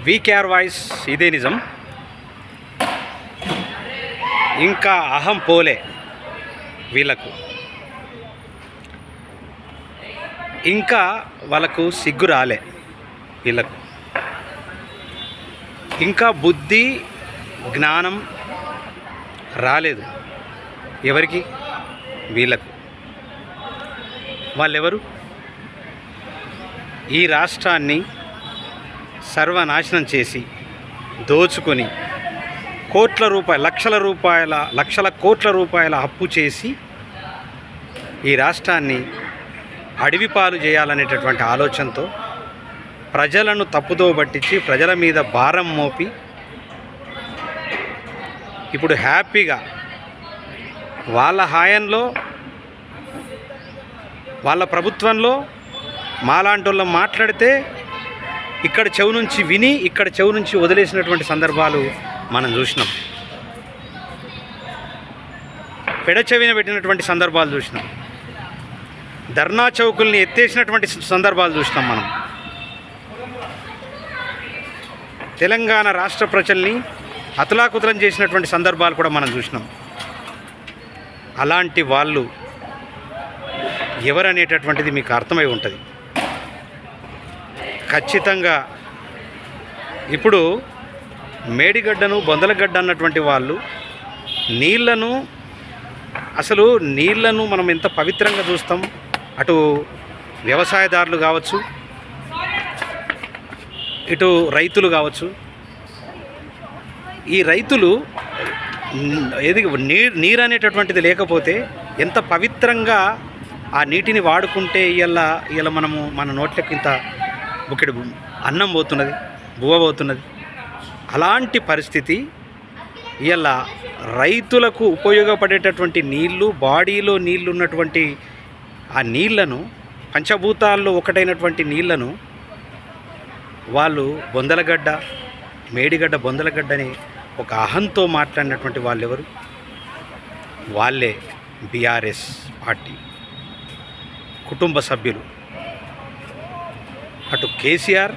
VKR voice ఇదే నిజం. ఇంకా అహం పోలే వీళ్ళకు, ఇంకా వాళ్ళకు సిగ్గు రాలే వీళ్ళకు, ఇంకా బుద్ధి జ్ఞానం రాలేదు ఎవరికి? వీళ్ళకు. వాళ్ళెవరు? ఈ రాష్ట్రాన్ని సర్వనాశనం చేసి దోచుకొని లక్షల కోట్ల రూపాయల అప్పు చేసి ఈ రాష్ట్రాన్ని అడవి పాలు చేయాలనేటటువంటి ఆలోచనతో ప్రజలను తప్పుదో పట్టించి ప్రజల మీద భారం మోపి ఇప్పుడు హ్యాపీగా వాళ్ళ హాయంలో వాళ్ళ ప్రభుత్వంలో మాలాంటి వాళ్ళం మాట్లాడితే ఇక్కడ చెవు నుంచి విని ఇక్కడ చెవు నుంచి వదిలేసినటువంటి సందర్భాలు మనం చూసినాం. పెడచెవిన పెట్టినటువంటి సందర్భాలు చూసినాం. ధర్నా చౌకుల్ని ఎత్తేసినటువంటి సందర్భాలు చూసినాం. మనం తెలంగాణ రాష్ట్ర ప్రజల్ని అతలాకుతలం చేసినటువంటి సందర్భాలు కూడా మనం చూసినాం. అలాంటి వాళ్ళు ఎవరనేటటువంటిది మీకు అర్థమై ఉంటుంది ఖచ్చితంగా. ఇప్పుడు మేడిగడ్డను బొందలగడ్డ అన్నటువంటి వాళ్ళు నీళ్లను మనం ఎంత పవిత్రంగా చూస్తాం. అటు వ్యవసాయదారులు కావచ్చు, ఇటు రైతులు కావచ్చు. ఈ రైతులు నీరు అనేటటువంటిది లేకపోతే ఎంత పవిత్రంగా ఆ నీటిని వాడుకుంటే ఇవాళ మన నోట్లకి ఇంత బుక్కెడు అన్నం పోతున్నది, బువ్వ పోతున్నది. అలాంటి పరిస్థితి ఇవాళ రైతులకు ఉపయోగపడేటటువంటి నీళ్లు, బాడీలో నీళ్లు ఉన్నటువంటి ఆ నీళ్లను, పంచభూతాల్లో ఒకటైనటువంటి నీళ్లను వాళ్ళు మేడిగడ్డ బొందలగడ్డని ఒక అహంతో మాట్లాడినటువంటి వాళ్ళు ఎవరు? వాళ్ళే బీఆర్ఎస్ పార్టీ కుటుంబ సభ్యులు. అటు కేసీఆర్,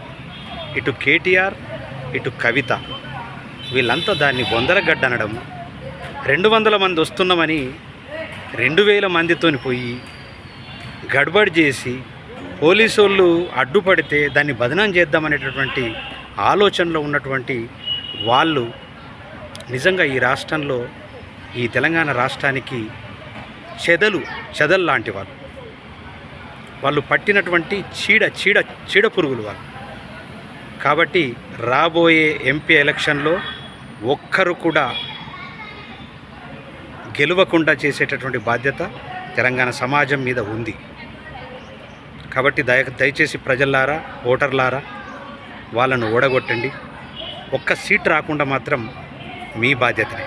ఇటు కేటీఆర్, ఇటు కవిత, వీళ్ళంతా దాన్ని బొందలగడ్డ అనడం, 200 మంది వస్తున్నామని 2000 మందితోని పోయి గడబడి చేసి పోలీసు వాళ్ళు అడ్డుపడితే దాన్ని బదనాం చేద్దామనేటటువంటి ఆలోచనలో ఉన్నటువంటి వాళ్ళు నిజంగా ఈ రాష్ట్రంలో, ఈ తెలంగాణ రాష్ట్రానికి చెదలు లాంటి వాళ్ళు పట్టినటువంటి చీడ పురుగులు వాళ్ళు. కాబట్టి రాబోయే ఎంపీ ఎలక్షన్లో ఒక్కరు కూడా గెలవకుండా చేసేటటువంటి బాధ్యత తెలంగాణ సమాజం మీద ఉంది. కాబట్టి దయచేసి ప్రజల్లారా, ఓటర్లారా, వాళ్ళను ఓడగొట్టండి. ఒక్క సీట్ రాకుండా మాత్రం మీ బాధ్యతనే.